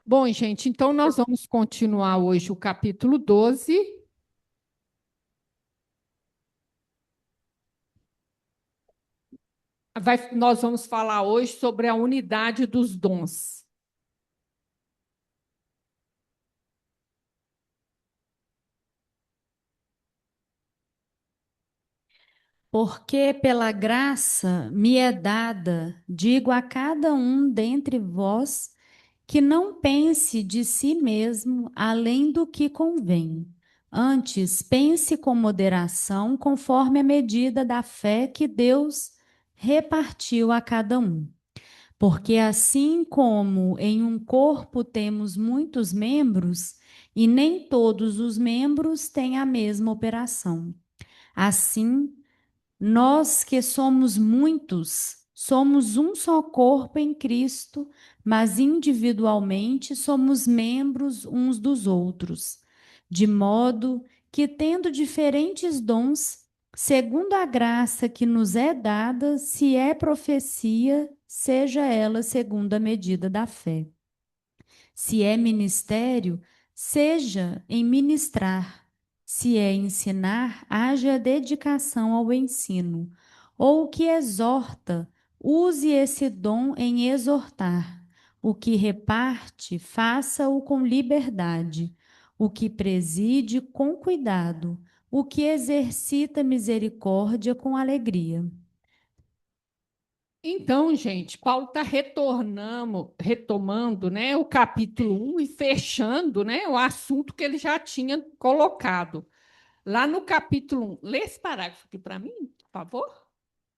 Bom, gente, então nós vamos continuar hoje o capítulo 12. Nós vamos falar hoje sobre a unidade dos dons. Porque pela graça me é dada, digo a cada um dentre vós, que não pense de si mesmo além do que convém. Antes, pense com moderação, conforme a medida da fé que Deus repartiu a cada um. Porque assim como em um corpo temos muitos membros, e nem todos os membros têm a mesma operação. Assim, nós que somos muitos, somos um só corpo em Cristo, mas individualmente somos membros uns dos outros, de modo que, tendo diferentes dons, segundo a graça que nos é dada, se é profecia, seja ela segundo a medida da fé. Se é ministério, seja em ministrar. Se é ensinar, haja dedicação ao ensino. Ou o que exorta, use esse dom em exortar. O que reparte, faça-o com liberdade. O que preside, com cuidado. O que exercita misericórdia, com alegria. Então, gente, Paulo está retomando, né, o capítulo 1 e fechando, né, o assunto que ele já tinha colocado. Lá no capítulo 1, lê esse parágrafo aqui para mim, por favor.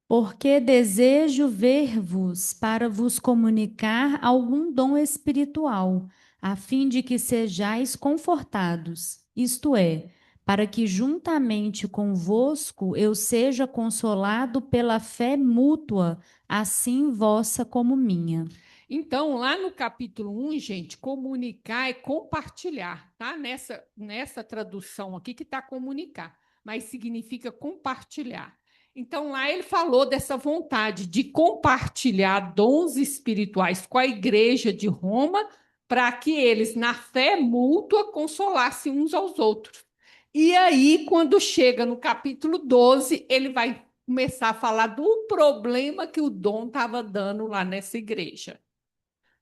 Porque desejo ver-vos para vos comunicar algum dom espiritual, a fim de que sejais confortados, isto é, para que juntamente convosco eu seja consolado pela fé mútua, assim vossa como minha. Então, lá no capítulo 1, gente, comunicar é compartilhar, tá? Nessa tradução aqui que está comunicar, mas significa compartilhar. Então, lá ele falou dessa vontade de compartilhar dons espirituais com a igreja de Roma, para que eles, na fé mútua, consolassem uns aos outros. E aí, quando chega no capítulo 12, ele vai começar a falar do problema que o dom estava dando lá nessa igreja,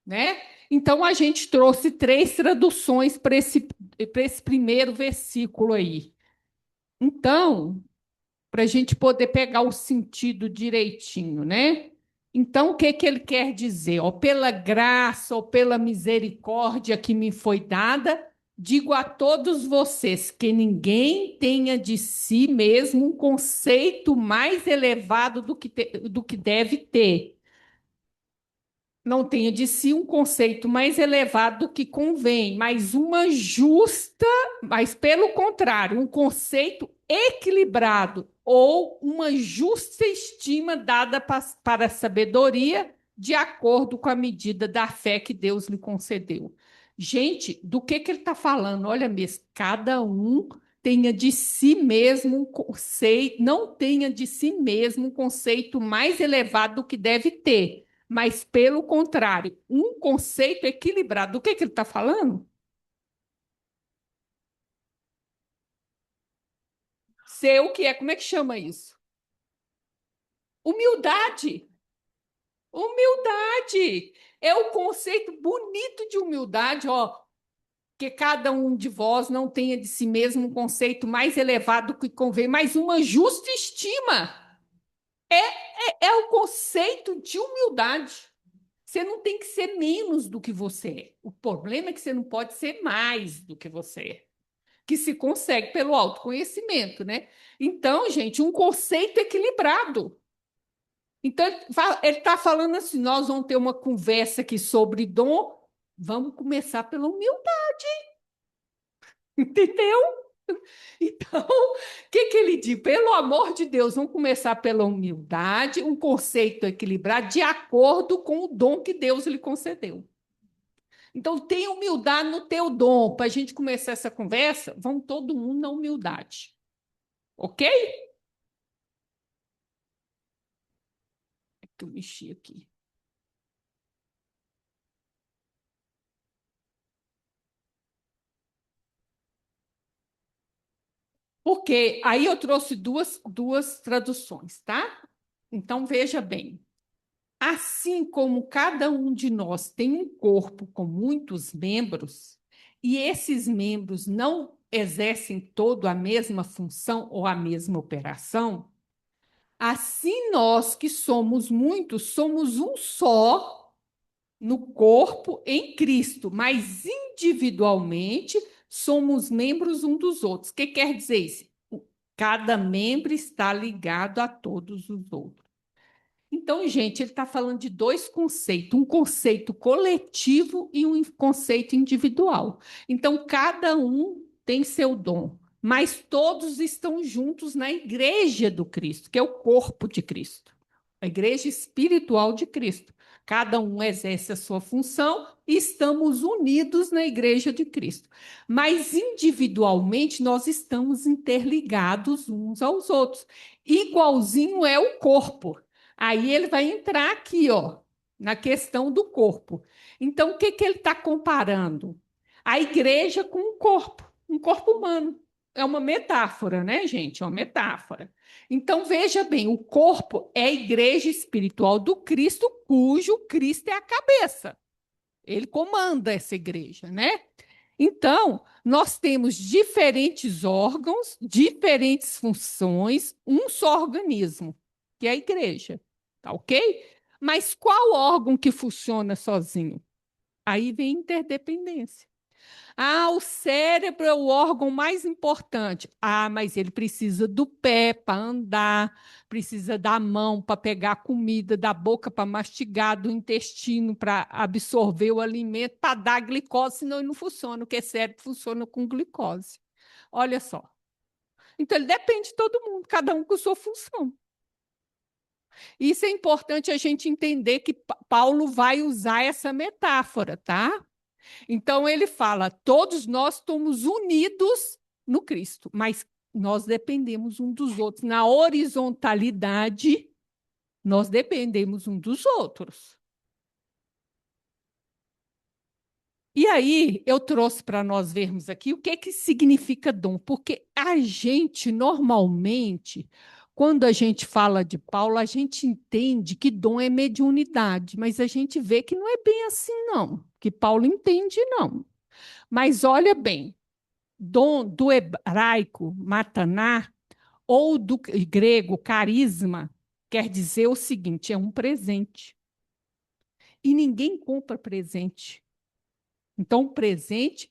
né? Então a gente trouxe três traduções para esse primeiro versículo aí. Então, para a gente poder pegar o sentido direitinho, né? Então, o que que ele quer dizer? Ó, pela graça ou pela misericórdia que me foi dada, digo a todos vocês que ninguém tenha de si mesmo um conceito mais elevado do que deve ter, não tenha de si um conceito mais elevado do que convém, mas pelo contrário, um conceito equilibrado ou uma justa estima dada para a sabedoria de acordo com a medida da fé que Deus lhe concedeu. Gente, do que ele está falando? Olha mesmo, cada um tenha de si mesmo um conceito, não tenha de si mesmo um conceito mais elevado do que deve ter, mas, pelo contrário, um conceito equilibrado. Do que ele está falando? Ser o que é? Como é que chama isso? Humildade. Humildade. É o conceito bonito de humildade, ó. Que cada um de vós não tenha de si mesmo um conceito mais elevado do que convém, mas uma justa estima. É o conceito de humildade. Você não tem que ser menos do que você é. O problema é que você não pode ser mais do que você é, que se consegue pelo autoconhecimento, né? Então, gente, um conceito equilibrado. Então, ele está falando assim: nós vamos ter uma conversa aqui sobre dom, vamos começar pela humildade, entendeu? Então, o que ele diz? Pelo amor de Deus, vamos começar pela humildade, um conceito equilibrado de acordo com o dom que Deus lhe concedeu. Então, tenha humildade no teu dom. Para a gente começar essa conversa, vamos todo mundo na humildade. Ok? É que eu mexi aqui. Porque aí eu trouxe duas traduções, tá? Então, veja bem. Assim como cada um de nós tem um corpo com muitos membros, e esses membros não exercem todo a mesma função ou a mesma operação, assim nós que somos muitos, somos um só no corpo em Cristo, mas individualmente somos membros um dos outros. O que quer dizer isso? Cada membro está ligado a todos os outros. Então, gente, ele está falando de dois conceitos, um conceito coletivo e um conceito individual. Então, cada um tem seu dom, mas todos estão juntos na igreja do Cristo, que é o corpo de Cristo, a igreja espiritual de Cristo. Cada um exerce a sua função e estamos unidos na igreja de Cristo. Mas individualmente nós estamos interligados uns aos outros. Igualzinho é o corpo. Aí ele vai entrar aqui, ó, na questão do corpo. Então, o que que ele está comparando? A igreja com um corpo humano. É uma metáfora, né, gente? É uma metáfora. Então, veja bem, o corpo é a igreja espiritual do Cristo, cujo Cristo é a cabeça. Ele comanda essa igreja, né? Então, nós temos diferentes órgãos, diferentes funções, um só organismo, que é a igreja, tá ok? Mas qual órgão que funciona sozinho? Aí vem interdependência. Ah, o cérebro é o órgão mais importante. Ah, mas ele precisa do pé para andar, precisa da mão para pegar a comida, da boca para mastigar, do intestino para absorver o alimento, para dar glicose, senão ele não funciona, porque o cérebro funciona com glicose. Olha só. Então, ele depende de todo mundo, cada um com sua função. Isso é importante a gente entender que Paulo vai usar essa metáfora, tá? Então ele fala: todos nós estamos unidos no Cristo, mas nós dependemos um dos outros. Na horizontalidade, nós dependemos um dos outros. E aí eu trouxe para nós vermos aqui o que significa dom, porque a gente normalmente, quando a gente fala de Paulo, a gente entende que dom é mediunidade, mas a gente vê que não é bem assim, não, que Paulo entende, não. Mas olha bem, dom do hebraico, mataná, ou do grego, carisma, quer dizer o seguinte: é um presente. E ninguém compra presente. Então, presente,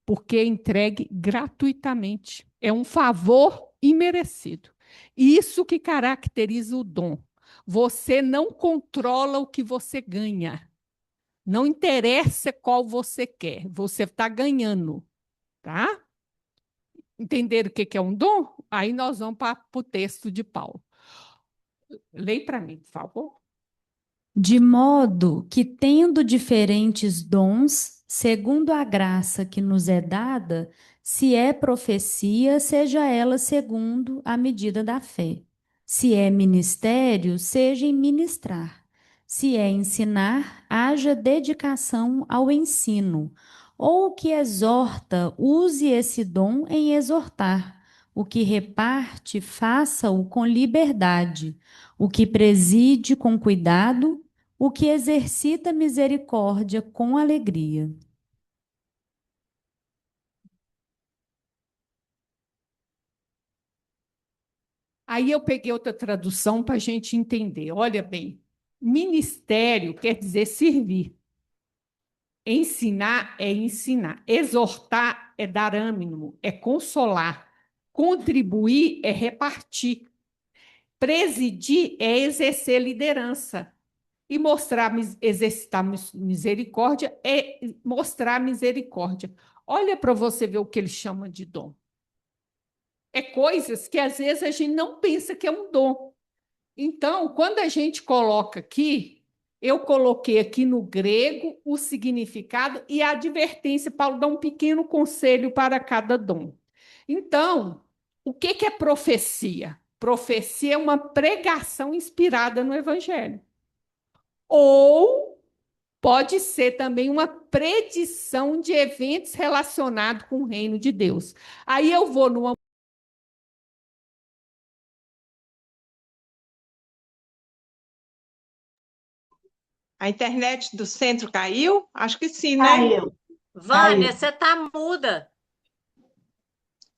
porque é entregue gratuitamente. É um favor imerecido. Isso que caracteriza o dom. Você não controla o que você ganha. Não interessa qual você quer, você está ganhando, tá? Entenderam o que é um dom? Aí nós vamos para o texto de Paulo. Leia para mim, por favor. De modo que, tendo diferentes dons, segundo a graça que nos é dada, se é profecia, seja ela segundo a medida da fé. Se é ministério, seja em ministrar. Se é ensinar, haja dedicação ao ensino. Ou o que exorta, use esse dom em exortar. O que reparte, faça-o com liberdade. O que preside com cuidado, o que exercita misericórdia com alegria. Aí eu peguei outra tradução para a gente entender. Olha bem, ministério quer dizer servir. Ensinar é ensinar. Exortar é dar ânimo, é consolar. Contribuir é repartir. Presidir é exercer liderança. E mostrar, exercitar misericórdia é mostrar misericórdia. Olha para você ver o que ele chama de dom. É coisas que às vezes a gente não pensa que é um dom. Então, quando a gente coloca aqui, eu coloquei aqui no grego o significado e a advertência. Paulo dá um pequeno conselho para cada dom. Então, o que é profecia? Profecia é uma pregação inspirada no Evangelho. Ou pode ser também uma predição de eventos relacionados com o reino de Deus. Aí eu vou numa A internet do centro caiu? Acho que sim, né? Caiu. Vânia, Caiu. você tá muda.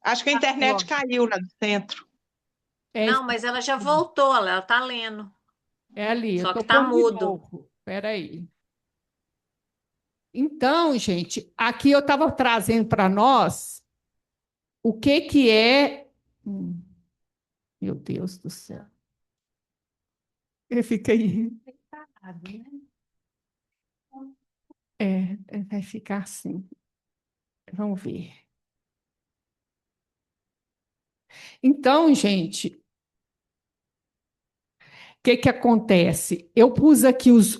Acho que a internet caiu lá do centro. É, Não, mas ela já voltou, ela tá lendo. é ali, eu Só estou que tá pondo de mudo. novo. Espera aí. Então, gente, aqui eu estava trazendo para nós o que que é. Meu Deus do céu. Ele fica aí. Vai ficar assim. Vamos ver. Então, gente, o que que acontece? Eu pus aqui os.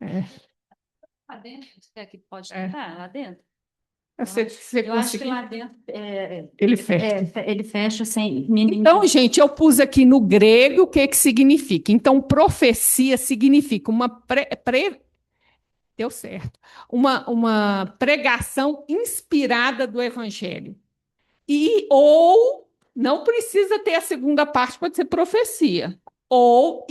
É, Lá dentro, você que pode É. tentar, lá dentro? você Eu acho que conseguiu? lá dentro Ele fecha. ele fecha sem ninguém. Então, gente, eu pus aqui no grego o que que significa. Então, profecia significa deu certo. Uma pregação inspirada do evangelho. Ou não precisa ter a segunda parte, pode ser profecia. Ou,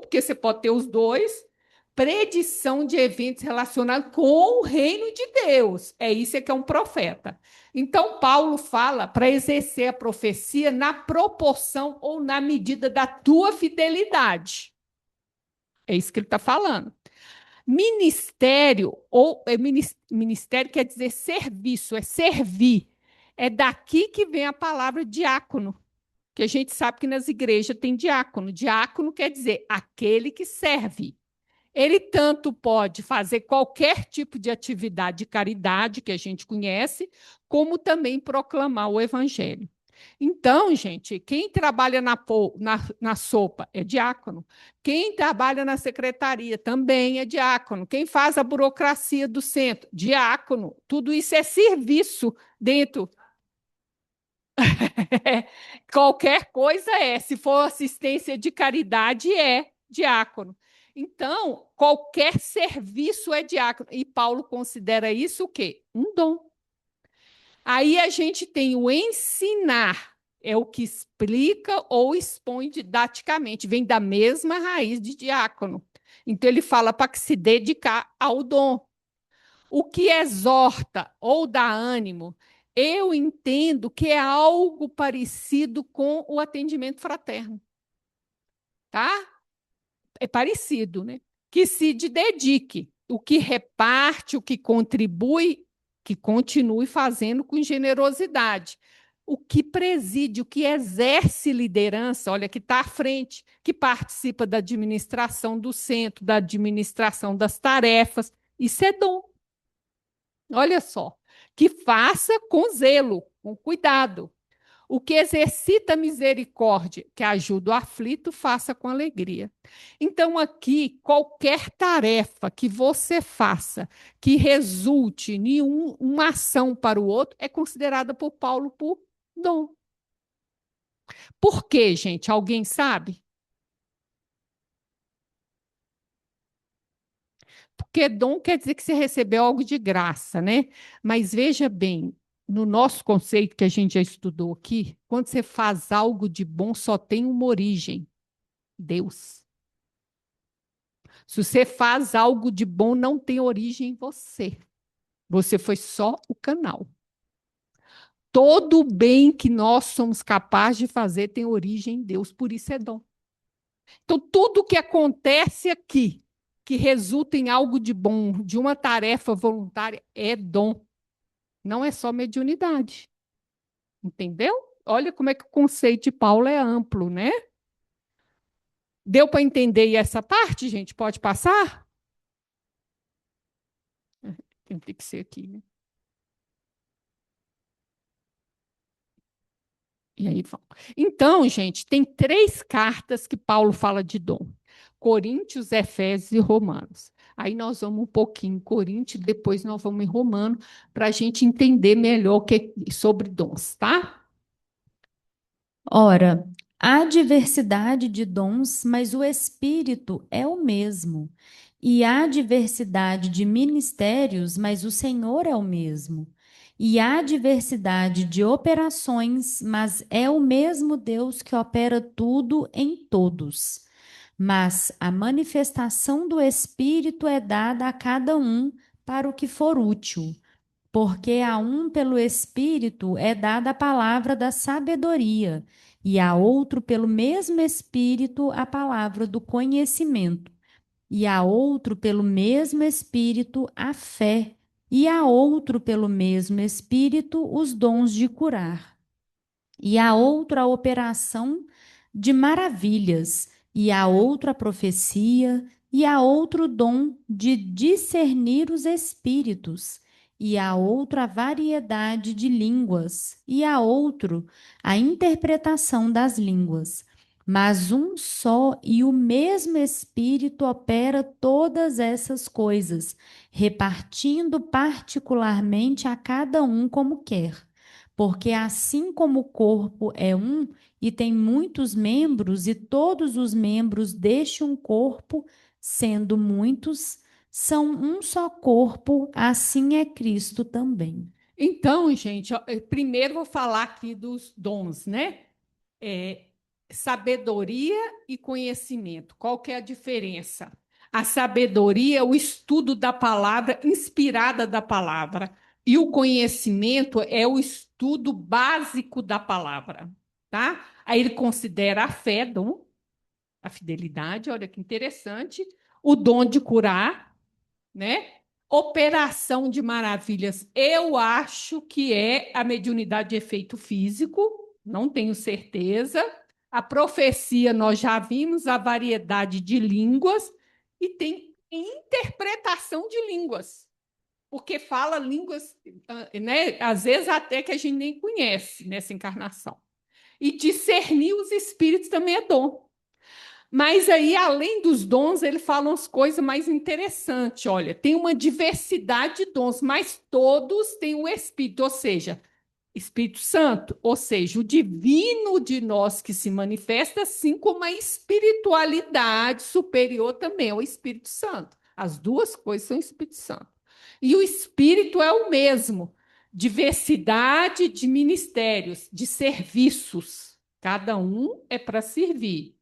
porque você pode ter os dois, predição de eventos relacionados com o reino de Deus. É isso que é um profeta. Então, Paulo fala para exercer a profecia na proporção ou na medida da tua fidelidade. É isso que ele está falando. Ministério, ministério quer dizer serviço, é servir. É daqui que vem a palavra diácono, que a gente sabe que nas igrejas tem diácono. Diácono quer dizer aquele que serve. Ele tanto pode fazer qualquer tipo de atividade de caridade que a gente conhece, como também proclamar o evangelho. Então, gente, quem trabalha na sopa é diácono. Quem trabalha na secretaria também é diácono. Quem faz a burocracia do centro, diácono. Tudo isso é serviço dentro. Qualquer coisa é. Se for assistência de caridade, é diácono. Então, qualquer serviço é diácono. E Paulo considera isso o quê? Um dom. Aí a gente tem o ensinar, é o que explica ou expõe didaticamente, vem da mesma raiz de diácono. Então ele fala para que se dedicar ao dom. O que exorta ou dá ânimo, eu entendo que é algo parecido com o atendimento fraterno. Tá? É parecido, né? Que se dedique, o que reparte, o que contribui, que continue fazendo com generosidade. O que preside, o que exerce liderança, olha, que está à frente, que participa da administração do centro, da administração das tarefas, isso é dom. Olha só, que faça com zelo, com cuidado. O que exercita misericórdia, que ajuda o aflito, faça com alegria. Então, aqui, qualquer tarefa que você faça que resulte em uma ação para o outro é considerada por Paulo por dom. Por quê, gente? Alguém sabe? Porque dom quer dizer que você recebeu algo de graça, né? Mas veja bem, no nosso conceito que a gente já estudou aqui, quando você faz algo de bom, só tem uma origem: Deus. Se você faz algo de bom, não tem origem em você. Você foi só o canal. Todo o bem que nós somos capazes de fazer tem origem em Deus, por isso é dom. Então, tudo que acontece aqui, que resulta em algo de bom, de uma tarefa voluntária, é dom. Não é só mediunidade. Entendeu? Olha como é que o conceito de Paulo é amplo, né? Deu para entender essa parte, gente? Pode passar? Tem que ser aqui, né? E aí vamos. Então, gente, tem 3 cartas que Paulo fala de dom: Coríntios, Efésios e Romanos. Aí nós vamos um pouquinho em Coríntios, depois nós vamos em Romano, para a gente entender melhor sobre dons, tá? Ora, há diversidade de dons, mas o Espírito é o mesmo. E há diversidade de ministérios, mas o Senhor é o mesmo. E há diversidade de operações, mas é o mesmo Deus que opera tudo em todos. Mas a manifestação do Espírito é dada a cada um para o que for útil, porque a um pelo Espírito é dada a palavra da sabedoria, e a outro pelo mesmo Espírito a palavra do conhecimento, e a outro pelo mesmo Espírito a fé, e a outro pelo mesmo Espírito os dons de curar, e a outro a operação de maravilhas, e a outro a profecia, e a outro dom de discernir os espíritos, e a outro a variedade de línguas, e a outro a interpretação das línguas. Mas um só e o mesmo Espírito opera todas essas coisas, repartindo particularmente a cada um como quer. Porque assim como o corpo é um e tem muitos membros, e todos os membros deste um corpo, sendo muitos, são um só corpo, assim é Cristo também. Então, gente, ó, primeiro vou falar aqui dos dons, né? É, sabedoria e conhecimento. Qual que é a diferença? A sabedoria é o estudo da palavra, inspirada da palavra, e o conhecimento é o estudo básico da palavra, tá? Aí ele considera a fé, dom, a fidelidade, olha que interessante, o dom de curar, né? Operação de maravilhas, eu acho que é a mediunidade de efeito físico, não tenho certeza. A profecia, nós já vimos a variedade de línguas e tem interpretação de línguas, porque fala línguas, né? Às vezes até que a gente nem conhece nessa encarnação. E discernir os espíritos também é dom. Mas aí, além dos dons, ele fala umas coisas mais interessantes. Olha, tem uma diversidade de dons, mas todos têm o Espírito, ou seja, Espírito Santo, ou seja, o divino de nós que se manifesta, assim como a espiritualidade superior também é o Espírito Santo. As duas coisas são Espírito Santo. E o Espírito é o mesmo, diversidade de ministérios, de serviços. Cada um é para servir.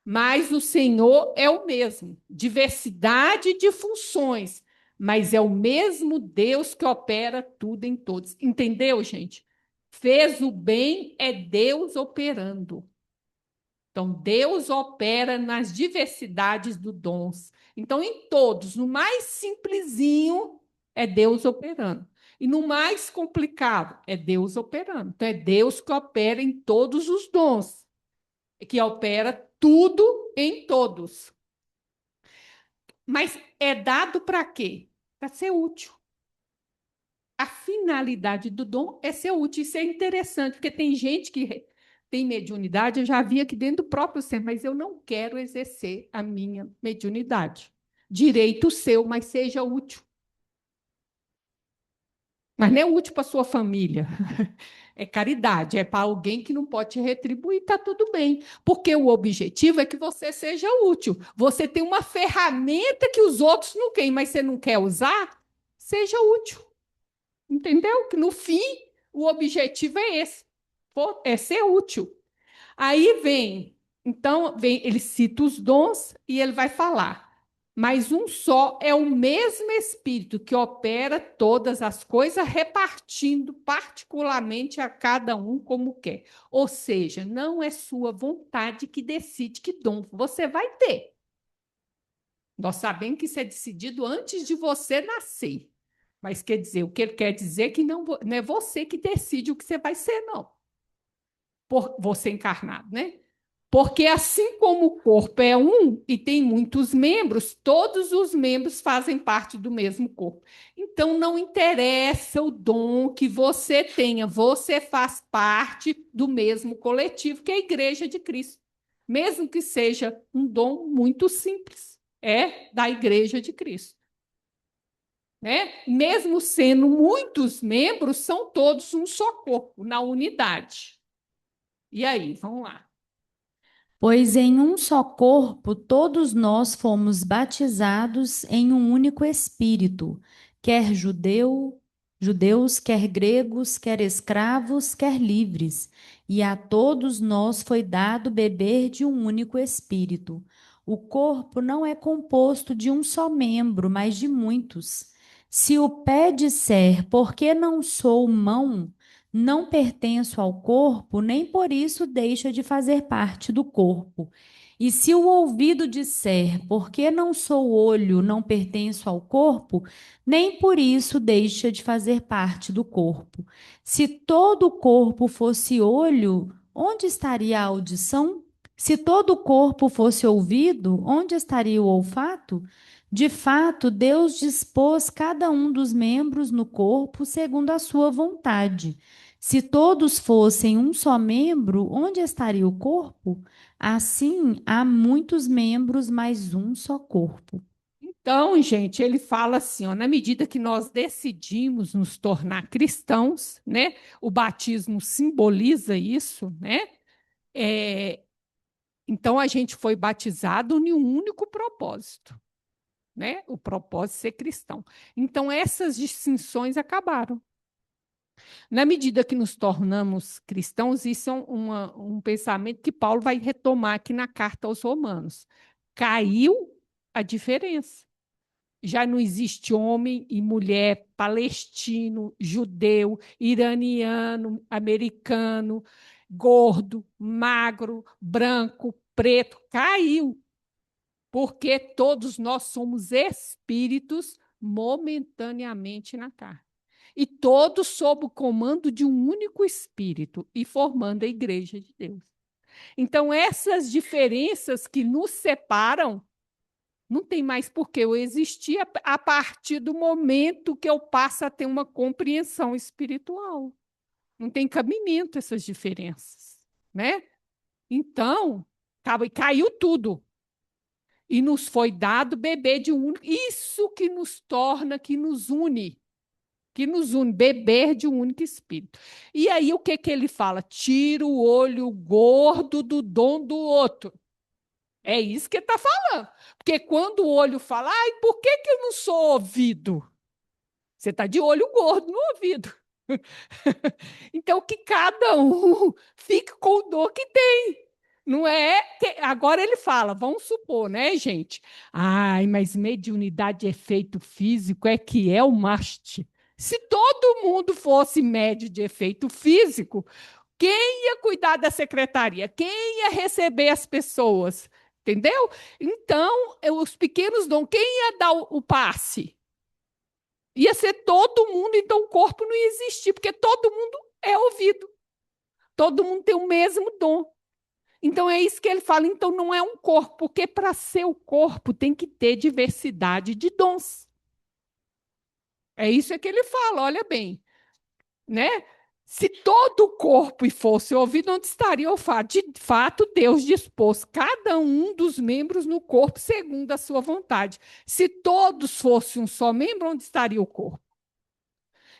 Mas o Senhor é o mesmo, diversidade de funções, mas é o mesmo Deus que opera tudo em todos. Entendeu, gente? Fez o bem, é Deus operando. Então, Deus opera nas diversidades dos dons. Então, em todos, no mais simplesinho, é Deus operando. E no mais complicado, é Deus operando. Então, é Deus que opera em todos os dons, que opera tudo em todos. Mas é dado para quê? Para ser útil. A finalidade do dom é ser útil. Isso é interessante, porque tem gente que tem mediunidade, eu já vi aqui dentro do próprio ser, mas eu não quero exercer a minha mediunidade. Direito seu, mas seja útil. Mas não é útil para sua família. É caridade, é para alguém que não pode te retribuir, está tudo bem. Porque o objetivo é que você seja útil. Você tem uma ferramenta que os outros não têm, mas você não quer usar? Seja útil. Entendeu? Que no fim, o objetivo é esse, é ser útil. Aí vem, então, ele cita os dons e ele vai falar. Mas um só é o mesmo Espírito que opera todas as coisas, repartindo particularmente a cada um como quer. Ou seja, não é sua vontade que decide que dom você vai ter. Nós sabemos que isso é decidido antes de você nascer. Mas quer dizer, o que ele quer dizer é que não é você que decide o que você vai ser, não. Por você encarnado, né? Porque assim como o corpo é um e tem muitos membros, todos os membros fazem parte do mesmo corpo. Então, não interessa o dom que você tenha, você faz parte do mesmo coletivo, que é a Igreja de Cristo. Mesmo que seja um dom muito simples, é da Igreja de Cristo. Né? Mesmo sendo muitos membros, são todos um só corpo, na unidade. E aí, vamos lá. Pois em um só corpo todos nós fomos batizados em um único Espírito, quer judeu, judeus, quer gregos, quer escravos, quer livres, e a todos nós foi dado beber de um único espírito. O corpo não é composto de um só membro, mas de muitos. Se o pé disser, porque não sou mão, não pertenço ao corpo, nem por isso deixa de fazer parte do corpo. E se o ouvido disser, porque não sou olho, não pertenço ao corpo, nem por isso deixa de fazer parte do corpo. Se todo o corpo fosse olho, onde estaria a audição? Se todo o corpo fosse ouvido, onde estaria o olfato? De fato, Deus dispôs cada um dos membros no corpo segundo a sua vontade. Se todos fossem um só membro, onde estaria o corpo? Assim, há muitos membros, mas um só corpo. Então, gente, ele fala assim, ó, na medida que nós decidimos nos tornar cristãos, né? O batismo simboliza isso, né? É, então a gente foi batizado em um único propósito, né? O propósito de ser cristão. Então essas distinções acabaram. Na medida que nos tornamos cristãos, isso é um pensamento que Paulo vai retomar aqui na carta aos Romanos. Caiu a diferença. Já não existe homem e mulher, palestino, judeu, iraniano, americano, gordo, magro, branco, preto. Caiu, porque todos nós somos espíritos momentaneamente na carne. E todos sob o comando de um único espírito e formando a igreja de Deus. Então, essas diferenças que nos separam não tem mais por que eu existir a partir do momento que eu passo a ter uma compreensão espiritual. Não tem cabimento essas diferenças, né? Então, caiu tudo. E nos foi dado beber de um único. Isso que nos torna, que nos une, beber de um único espírito. E aí o que ele fala? Tira o olho gordo do dom do outro. É isso que ele está falando. Porque quando o olho fala, ai, por que eu não sou ouvido? Você está de olho gordo no ouvido. Então, que cada um fique com o dom que tem. Não é que... Agora ele fala, vamos supor, né, gente? Ai, mas mediunidade de efeito físico é que é o must. Se todo mundo fosse médio de efeito físico, quem ia cuidar da secretaria? Quem ia receber as pessoas? Entendeu? Então, os pequenos dons, quem ia dar o passe? Ia ser todo mundo, então o corpo não ia existir, porque todo mundo é ouvido. Todo mundo tem o mesmo dom. Então é isso que ele fala, então não é um corpo, porque para ser o corpo tem que ter diversidade de dons. É isso que ele fala, olha bem, né? Se todo o corpo fosse ouvido, onde estaria o fato? De fato, Deus dispôs cada um dos membros no corpo segundo a sua vontade. Se todos fossem um só membro, onde estaria o corpo?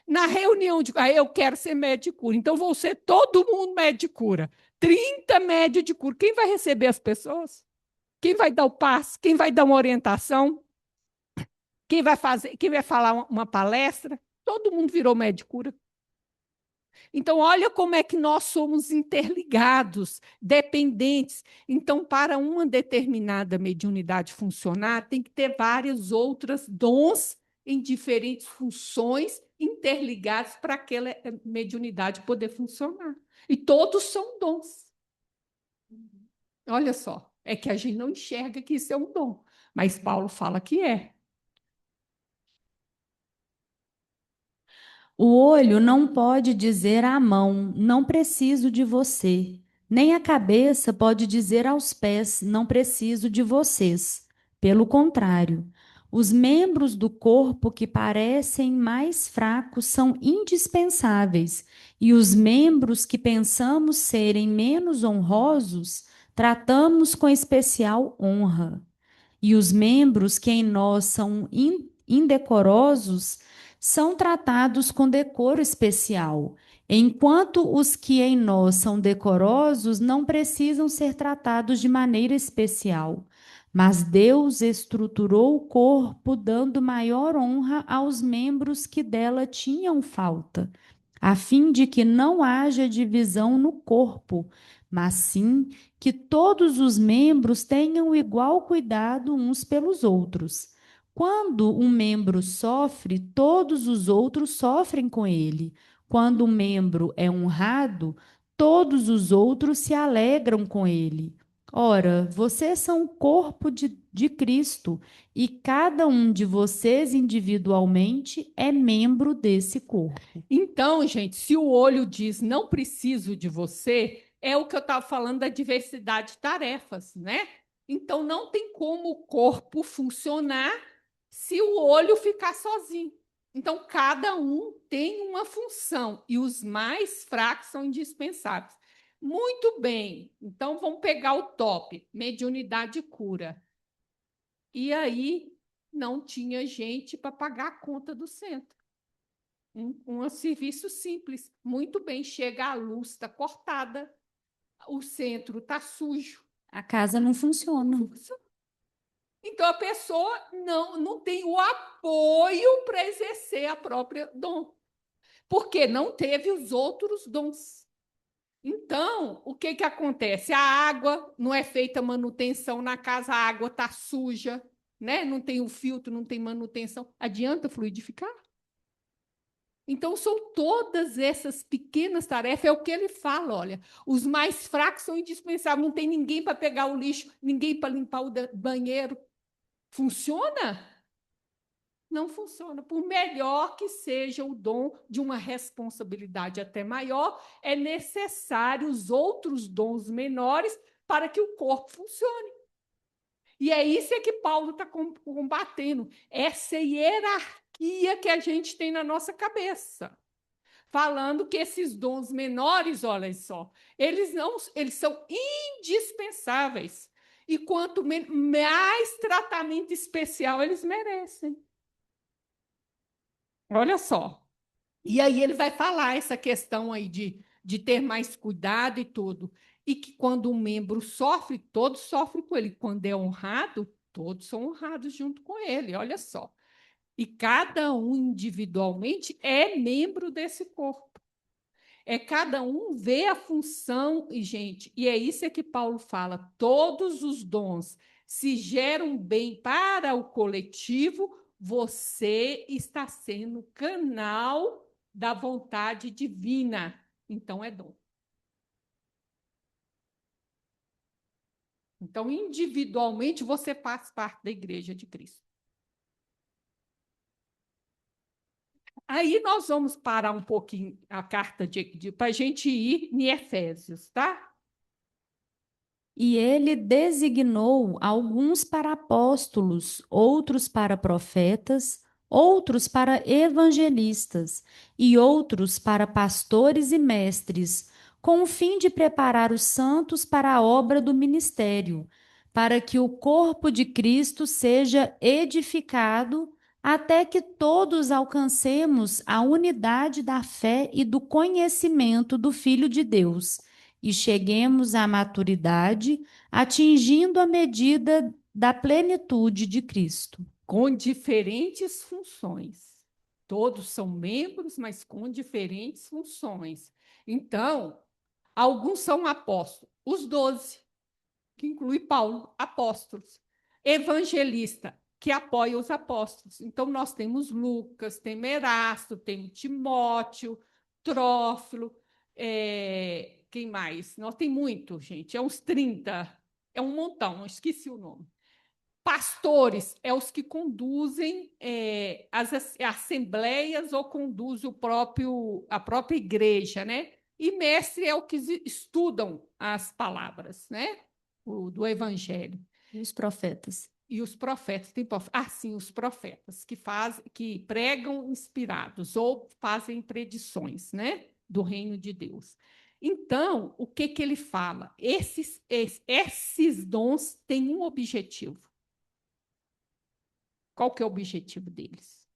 Na reunião de eu quero ser médico de cura, então vou ser todo mundo médico de cura. 30 médios de cura. Quem vai receber as pessoas? Quem vai dar o passo? Quem vai dar uma orientação? Quem vai fazer? Quem vai falar uma palestra? Todo mundo virou médico de cura. Então, olha como é que nós somos interligados, dependentes. Então, para uma determinada mediunidade funcionar, tem que ter várias outras dons em diferentes funções interligados para aquela mediunidade poder funcionar. E todos são dons. Olha só, é que a gente não enxerga que isso é um dom, mas Paulo fala que é. O olho não pode dizer à mão, não preciso de você. Nem a cabeça pode dizer aos pés, não preciso de vocês. Pelo contrário, os membros do corpo que parecem mais fracos são indispensáveis, e os membros que pensamos serem menos honrosos, tratamos com especial honra. E os membros que em nós são indecorosos são tratados com decoro especial. Enquanto os que em nós são decorosos não precisam ser tratados de maneira especial, mas Deus estruturou o corpo, dando maior honra aos membros que dela tinham falta, a fim de que não haja divisão no corpo, mas sim que todos os membros tenham igual cuidado uns pelos outros. Quando um membro sofre, todos os outros sofrem com ele. Quando um membro é honrado, todos os outros se alegram com ele. Ora, vocês são o corpo de Cristo e cada um de vocês individualmente é membro desse corpo. Então, gente, se o olho diz não preciso de você, é o que eu estava falando da diversidade de tarefas, né? Então, não tem como o corpo funcionar se o olho ficar sozinho. Então, cada um tem uma função e os mais fracos são indispensáveis. Muito bem, então vamos pegar o top, mediunidade e cura. E aí não tinha gente para pagar a conta do centro. Um serviço simples. Muito bem, chega a luz, está cortada, o centro está sujo. A casa não funciona. Então a pessoa não tem o apoio para exercer a própria dom, porque não teve os outros dons. Então, o que acontece? A água não é feita manutenção na casa, a água está suja, né? Não tem o filtro, não tem manutenção. Adianta fluidificar? Então, são todas essas pequenas tarefas, é o que ele fala, olha, os mais fracos são indispensáveis, não tem ninguém para pegar o lixo, ninguém para limpar o banheiro. Funciona? Não funciona. Por melhor que seja o dom de uma responsabilidade até maior, é necessário os outros dons menores para que o corpo funcione. E é isso que Paulo está combatendo, essa hierarquia que a gente tem na nossa cabeça. Falando que esses dons menores, olha só, eles são indispensáveis. E quanto mais tratamento especial eles merecem. Olha só. E aí ele vai falar essa questão aí de ter mais cuidado e tudo. E que quando um membro sofre, todos sofrem com ele. Quando é honrado, todos são honrados junto com ele. Olha só. E cada um individualmente é membro desse corpo. É cada um vê a função, e, gente, e é isso que Paulo fala: todos os dons se geram bem para o coletivo, você está sendo canal da vontade divina. Então, é dom. Então, individualmente, você faz parte da Igreja de Cristo. Aí nós vamos parar um pouquinho a carta para a gente ir em Efésios, tá? E ele designou alguns para apóstolos, outros para profetas, outros para evangelistas e outros para pastores e mestres, com o fim de preparar os santos para a obra do ministério, para que o corpo de Cristo seja edificado até que todos alcancemos a unidade da fé e do conhecimento do Filho de Deus e cheguemos à maturidade, atingindo a medida da plenitude de Cristo. Com diferentes funções. Todos são membros, mas com diferentes funções. Então, alguns são apóstolos, os 12, que inclui Paulo, apóstolos. Evangelista, que apoia os apóstolos. Então, nós temos Lucas, temos Erasto, temos Timóteo, Trófilo, quem mais? Nós tem muito, gente, é uns 30, é um montão, não esqueci o nome. Pastores é os que conduzem as assembleias ou conduzem a própria igreja, né? E mestre é o que estudam as palavras, né? Do evangelho. E os profetas. E os profetas, sim, os profetas que pregam inspirados ou fazem predições, né? Do reino de Deus. Então, o que ele fala? Esses dons têm um objetivo. Qual que é o objetivo deles?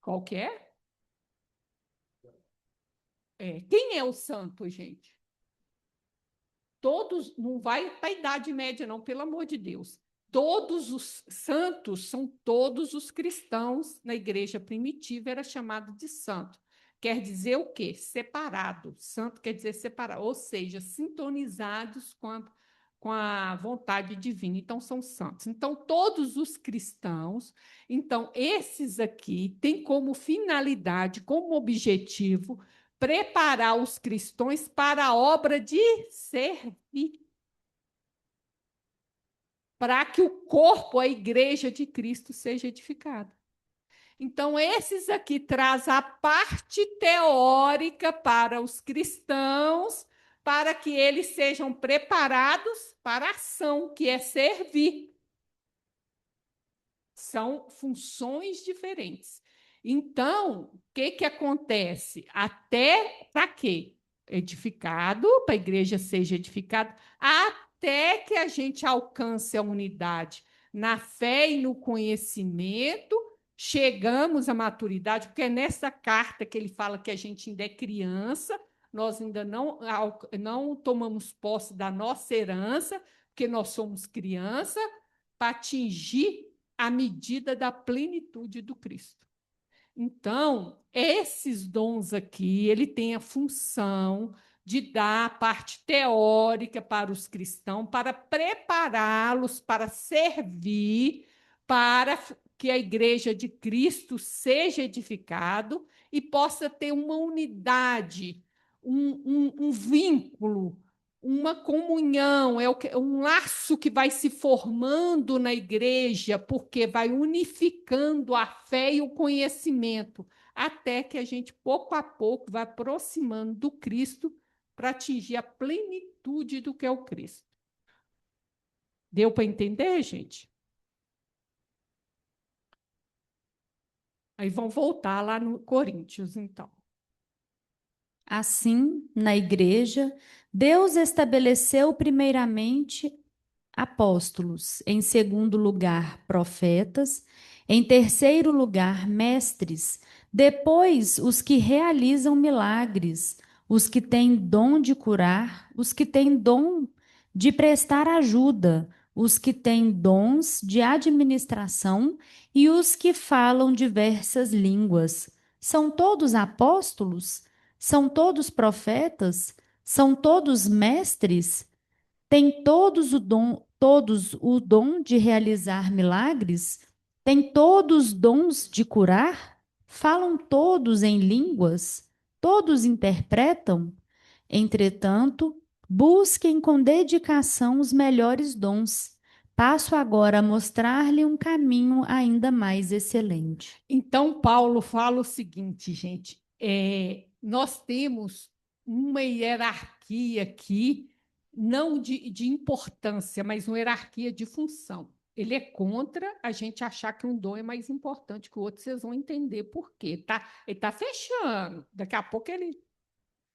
Qual que é? Quem é o santo, gente? Todos, não vai para a Idade Média, não, pelo amor de Deus. Todos os santos são todos os cristãos na igreja primitiva, era chamado de santo. Quer dizer o quê? Separado. Santo quer dizer separado, ou seja, sintonizados com a vontade divina. Então, são santos. Então, todos os cristãos, então, esses aqui têm como finalidade, como objetivo, preparar os cristãos para a obra de servir, para que o corpo, a igreja de Cristo, seja edificado. Então, esses aqui traz a parte teórica para os cristãos, para que eles sejam preparados para a ação, que é servir. São funções diferentes. Então, o que acontece? Até para quê? Edificado, para a igreja seja edificada, até que a gente alcance a unidade na fé e no conhecimento, chegamos à maturidade, porque é nessa carta que ele fala que a gente ainda é criança, nós ainda não tomamos posse da nossa herança, porque nós somos criança, para atingir a medida da plenitude do Cristo. Então, esses dons aqui, ele tem a função de dar a parte teórica para os cristãos, para prepará-los para servir, para que a igreja de Cristo seja edificado e possa ter uma unidade, um vínculo, uma comunhão, um laço que vai se formando na igreja, porque vai unificando a fé e o conhecimento, até que a gente, pouco a pouco, vai aproximando do Cristo para atingir a plenitude do que é o Cristo. Deu para entender, gente? Aí vão voltar lá no Coríntios, então. Assim, na igreja, Deus estabeleceu primeiramente apóstolos, em segundo lugar, profetas, em terceiro lugar, mestres, depois os que realizam milagres, os que têm dom de curar, os que têm dom de prestar ajuda, os que têm dons de administração e os que falam diversas línguas. São todos apóstolos? São todos profetas? São todos mestres? Têm todos o dom de realizar milagres? Têm todos dons de curar? Falam todos em línguas? Todos interpretam? Entretanto, busquem com dedicação os melhores dons. Passo agora a mostrar-lhe um caminho ainda mais excelente. Então, Paulo fala o seguinte, gente, nós temos uma hierarquia aqui, não de importância, mas uma hierarquia de função. Ele é contra a gente achar que um dom é mais importante que o outro, vocês vão entender por quê, tá? Ele está fechando, daqui a pouco ele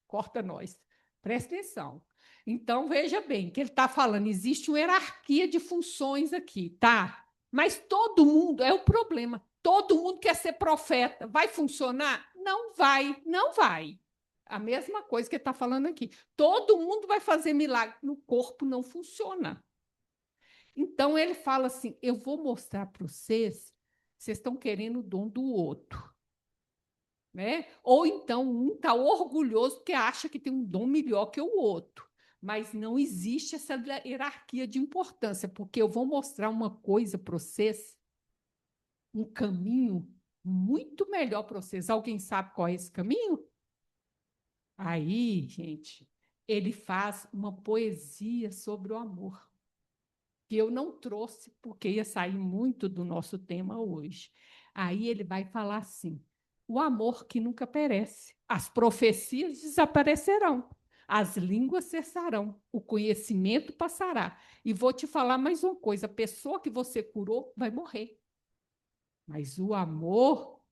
corta nós. Presta atenção. Então, veja bem, que ele está falando, existe uma hierarquia de funções aqui, tá? Mas todo mundo, é o problema, todo mundo quer ser profeta. Vai funcionar? Não vai, não vai. A mesma coisa que ele está falando aqui. Todo mundo vai fazer milagre, no corpo não funciona. Então, ele fala assim, eu vou mostrar para vocês, vocês estão querendo o dom do outro. Né? Ou então um está orgulhoso porque acha que tem um dom melhor que o outro. Mas não existe essa hierarquia de importância, porque eu vou mostrar uma coisa para vocês, um caminho muito melhor para vocês. Alguém sabe qual é esse caminho? Aí, gente, ele faz uma poesia sobre o amor, que eu não trouxe porque ia sair muito do nosso tema hoje. Aí ele vai falar assim: o amor que nunca perece, as profecias desaparecerão, as línguas cessarão, o conhecimento passará. E vou te falar mais uma coisa: a pessoa que você curou vai morrer, mas o amor,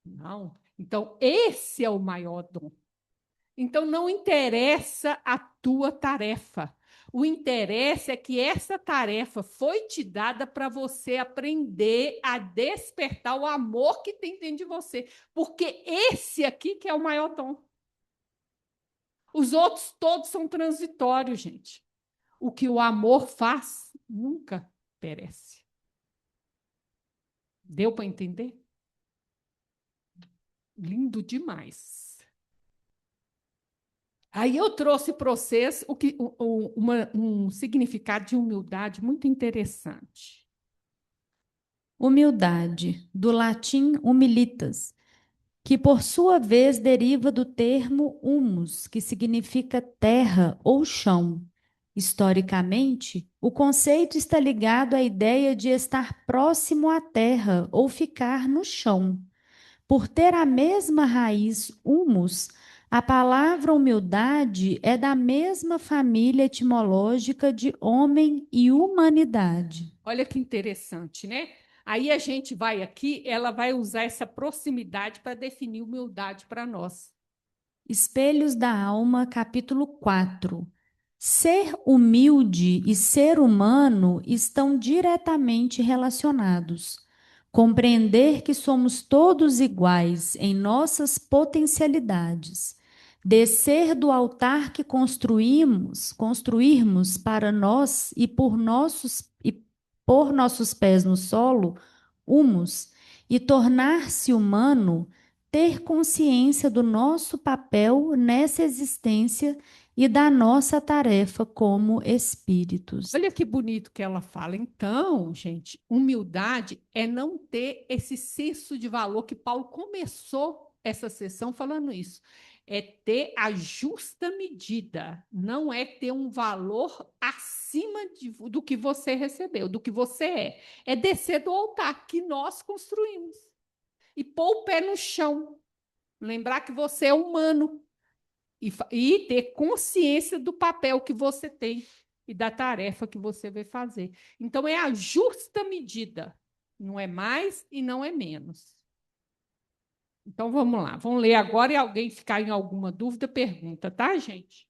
não. Então, esse é o maior dom. Então, não interessa a tua tarefa, O interesse é que essa tarefa foi te dada para você aprender a despertar o amor que tem dentro de você, porque esse aqui que é o maior dom. Os outros todos são transitórios, gente. O que o amor faz nunca perece. Deu para entender? Lindo demais. Aí eu trouxe para vocês um significado de humildade muito interessante. Humildade, do latim humilitas, que por sua vez deriva do termo humus, que significa terra ou chão. Historicamente, o conceito está ligado à ideia de estar próximo à terra ou ficar no chão. Por ter a mesma raiz humus, a palavra humildade é da mesma família etimológica de homem e humanidade. Olha que interessante, né? Aí a gente vai aqui, ela vai usar essa proximidade para definir humildade para nós. Espelhos da Alma, capítulo 4. Ser humilde e ser humano estão diretamente relacionados. Compreender que somos todos iguais em nossas potencialidades. Descer do altar que construirmos para nós e por nossos pés no solo, humus, e tornar-se humano, ter consciência do nosso papel nessa existência e da nossa tarefa como espíritos. Olha que bonito que ela fala. Então, gente, humildade é não ter esse senso de valor que Paulo começou essa sessão falando isso. É ter a justa medida, não é ter um valor acima do que você recebeu, do que você é. É descer do altar que nós construímos e pôr o pé no chão. Lembrar que você é humano e ter consciência do papel que você tem e da tarefa que você vai fazer. Então, é a justa medida, não é mais e não é menos. Então, vamos lá, vamos ler agora e alguém ficar em alguma dúvida, pergunta, tá, gente?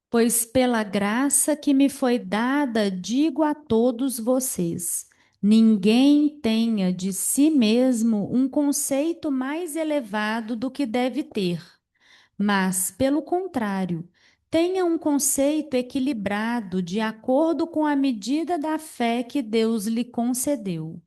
Pois pela graça que me foi dada, digo a todos vocês: ninguém tenha de si mesmo um conceito mais elevado do que deve ter, mas, pelo contrário, tenha um conceito equilibrado de acordo com a medida da fé que Deus lhe concedeu.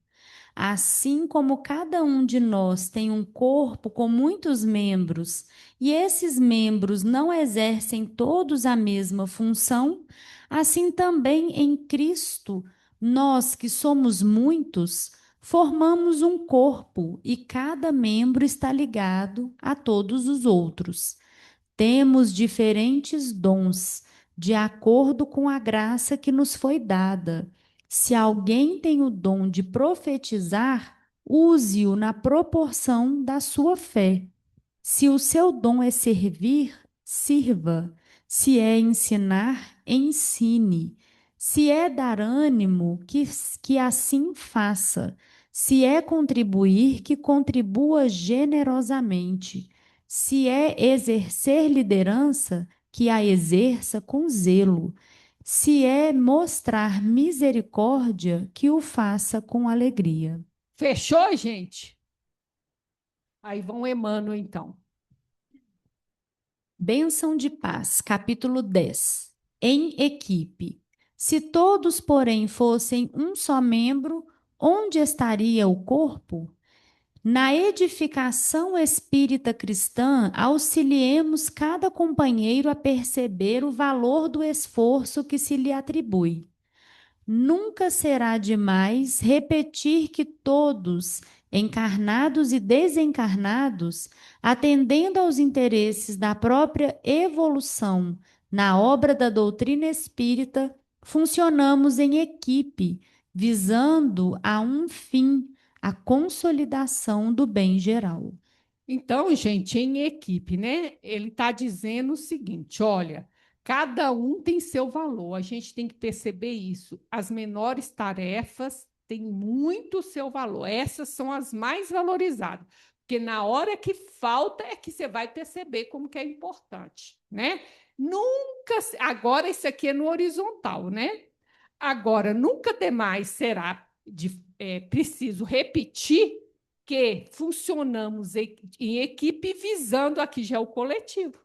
Assim como cada um de nós tem um corpo com muitos membros, e esses membros não exercem todos a mesma função, assim também em Cristo, nós que somos muitos, formamos um corpo e cada membro está ligado a todos os outros. Temos diferentes dons, de acordo com a graça que nos foi dada. Se alguém tem o dom de profetizar, use-o na proporção da sua fé. Se o seu dom é servir, sirva. Se é ensinar, ensine. Se é dar ânimo, que assim faça. Se é contribuir, que contribua generosamente. Se é exercer liderança, que a exerça com zelo. Se é mostrar misericórdia, que o faça com alegria. Fechou, gente? Aí vão Emmanuel, então. Bênção de Paz, capítulo 10. Em equipe. Se todos, porém, fossem um só membro, onde estaria o corpo? Na edificação espírita cristã, auxiliemos cada companheiro a perceber o valor do esforço que se lhe atribui. Nunca será demais repetir que todos, encarnados e desencarnados, atendendo aos interesses da própria evolução na obra da doutrina espírita, funcionamos em equipe, visando a um fim, a consolidação do bem geral. Então, gente, em equipe, né? Ele está dizendo o seguinte: olha, cada um tem seu valor, a gente tem que perceber isso. As menores tarefas têm muito seu valor, essas são as mais valorizadas. Porque na hora que falta é que você vai perceber como que é importante, né? Nunca, agora isso aqui é no horizontal, né? Agora, nunca demais será preciso repetir que funcionamos em equipe visando aqui já o coletivo.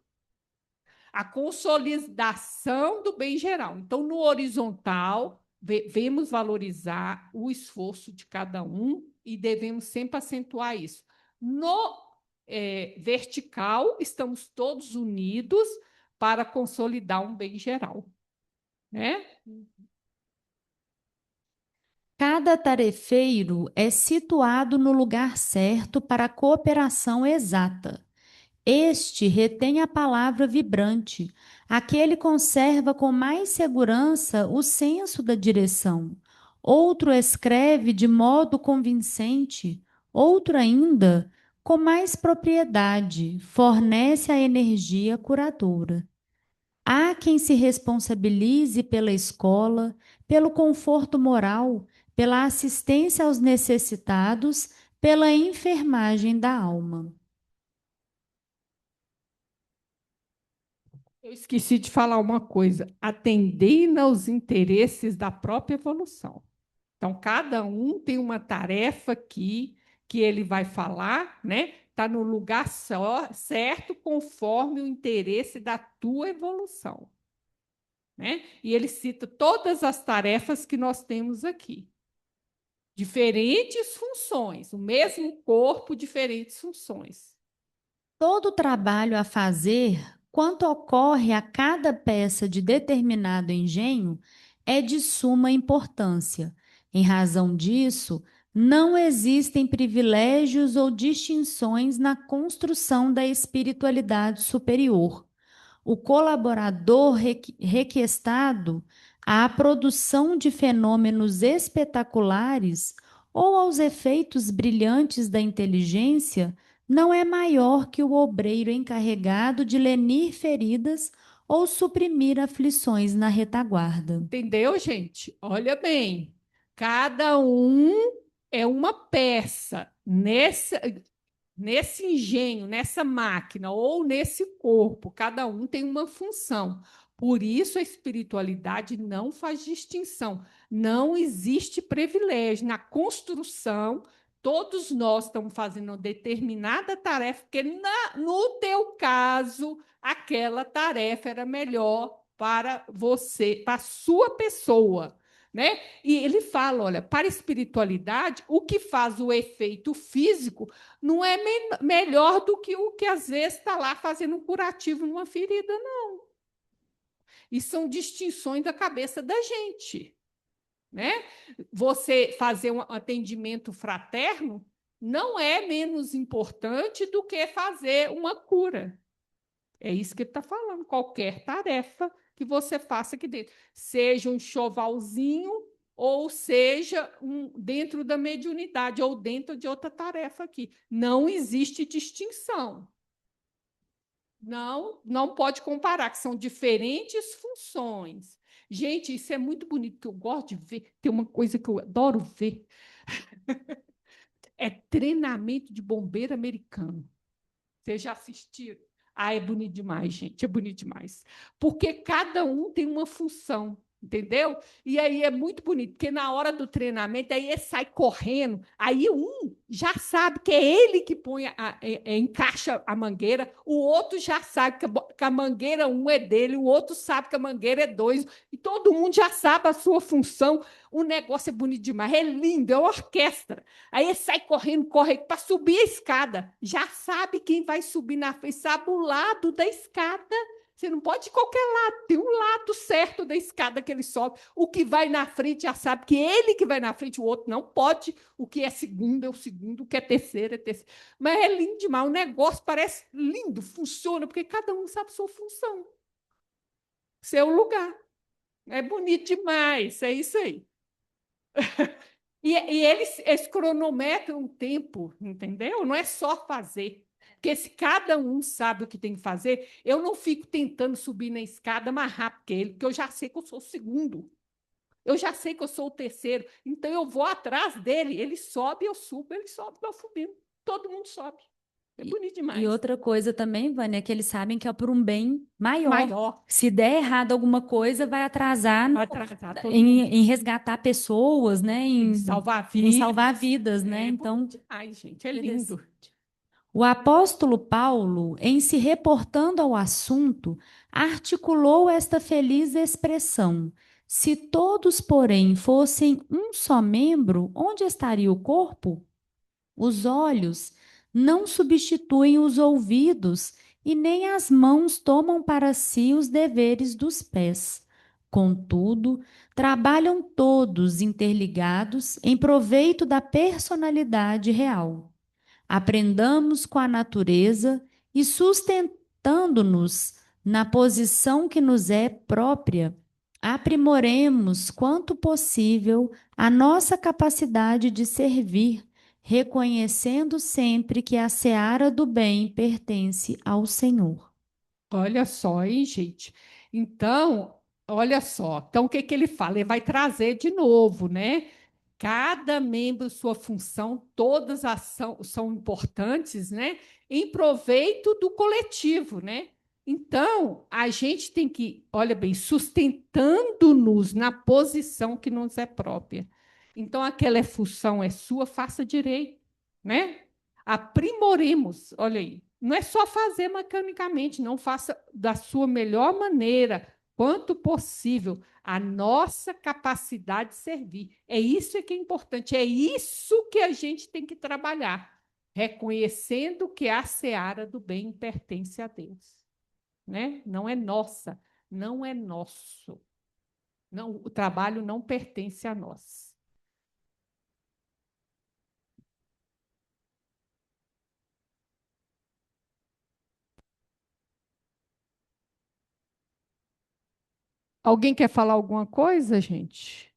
A consolidação do bem geral. Então, no horizontal, devemos valorizar o esforço de cada um e devemos sempre acentuar isso. No vertical, estamos todos unidos para consolidar um bem geral, né? Cada tarefeiro é situado no lugar certo para a cooperação exata. Este retém a palavra vibrante, aquele conserva com mais segurança o senso da direção. Outro escreve de modo convincente, outro ainda, com mais propriedade, fornece a energia curadora. Há quem se responsabilize pela escola, pelo conforto moral, pela assistência aos necessitados, pela enfermagem da alma. Eu esqueci de falar uma coisa, atendendo aos interesses da própria evolução. Então, cada um tem uma tarefa aqui que ele vai falar, né? Está no lugar certo, conforme o interesse da tua evolução. Né? E ele cita todas as tarefas que nós temos aqui. Diferentes funções, o mesmo corpo, diferentes funções. Todo trabalho a fazer, quanto ocorre a cada peça de determinado engenho, é de suma importância. Em razão disso, não existem privilégios ou distinções na construção da espiritualidade superior. O colaborador requestado à produção de fenômenos espetaculares ou aos efeitos brilhantes da inteligência não é maior que o obreiro encarregado de lenir feridas ou suprimir aflições na retaguarda. Entendeu, gente? Olha bem, cada um é uma peça nesse engenho, nessa máquina ou nesse corpo, cada um tem uma função. Por isso, a espiritualidade não faz distinção. Não existe privilégio. Na construção, todos nós estamos fazendo uma determinada tarefa, porque no teu caso, aquela tarefa era melhor para você, para a sua pessoa. Né? E ele fala: olha, para a espiritualidade, o que faz o efeito físico não é melhor do que o que às vezes está lá fazendo um curativo numa ferida, não. E são distinções da cabeça da gente. Né? Você fazer um atendimento fraterno não é menos importante do que fazer uma cura. É isso que ele está falando. Qualquer tarefa que você faça aqui dentro, seja um enxovalzinho ou seja dentro da mediunidade ou dentro de outra tarefa aqui. Não existe distinção. Não pode comparar, que são diferentes funções. Gente, isso é muito bonito, que eu gosto de ver. Tem uma coisa que eu adoro ver. É treinamento de bombeiro americano. Vocês já assistiram? Ah, é bonito demais, gente, é bonito demais. Porque cada um tem uma função, entendeu? E aí é muito bonito, porque na hora do treinamento, aí ele sai correndo, aí um já sabe que é ele que põe encaixa a mangueira, o outro já sabe que a mangueira 1 é dele, o outro sabe que a mangueira é 2, e todo mundo já sabe a sua função. O negócio é bonito demais, é lindo, é uma orquestra. Aí ele sai correndo, corre para subir a escada. Já sabe quem vai subir na frente, sabe o lado da escada. Você não pode ir qualquer lado, tem um lado certo da escada que ele sobe. O que vai na frente já sabe que ele que vai na frente, o outro não pode. O que é segundo é o segundo, o que é terceiro é terceiro. Mas é lindo demais, o negócio parece lindo, funciona, porque cada um sabe a sua função, seu lugar. É bonito demais, é isso aí. E eles cronometram o tempo, entendeu? Não é só fazer. Porque se cada um sabe o que tem que fazer, eu não fico tentando subir na escada mais rápido que ele, porque eu já sei que eu sou o segundo. Eu já sei que eu sou o terceiro. Então eu vou atrás dele. Ele sobe, eu subo, ele sobe, eu subindo. todo mundo sobe. É bonito E demais. outra coisa também, Vânia, é que eles sabem que é por um bem maior. Maior. Se der errado alguma coisa, vai atrasar Vai atrasar todo mundo. em resgatar pessoas, né? Em salvar Em vidas. salvar vidas, né? É Então, bonito demais, gente. É lindo. o apóstolo Paulo, em se reportando ao assunto, articulou esta feliz expressão: se todos, porém, fossem um só membro, onde estaria o corpo? Os olhos não substituem os ouvidos e nem as mãos tomam para si os deveres dos pés. Contudo, trabalham todos interligados em proveito da personalidade real. Aprendamos com a natureza e sustentando-nos na posição que nos é própria, aprimoremos quanto possível a nossa capacidade de servir, reconhecendo sempre que a seara do bem pertence ao Senhor. Olha só, hein, gente? Então, olha só. Então, o que que ele fala? Ele vai trazer de novo, né? Cada membro, sua função, todas são importantes, né? Em proveito do coletivo, né? Então, a gente tem que, olha bem, sustentando-nos na posição que nos é própria. Então, aquela função é sua, faça direito, né? Aprimoremos, olha aí. Não é só fazer mecanicamente, não faça da sua melhor maneira, quanto possível, a nossa capacidade de servir. É isso que é importante, é isso que a gente tem que trabalhar, reconhecendo que a seara do bem pertence a Deus, né? Não é nossa, não é nosso. Não, o trabalho não pertence a nós. Alguém quer falar alguma coisa, gente?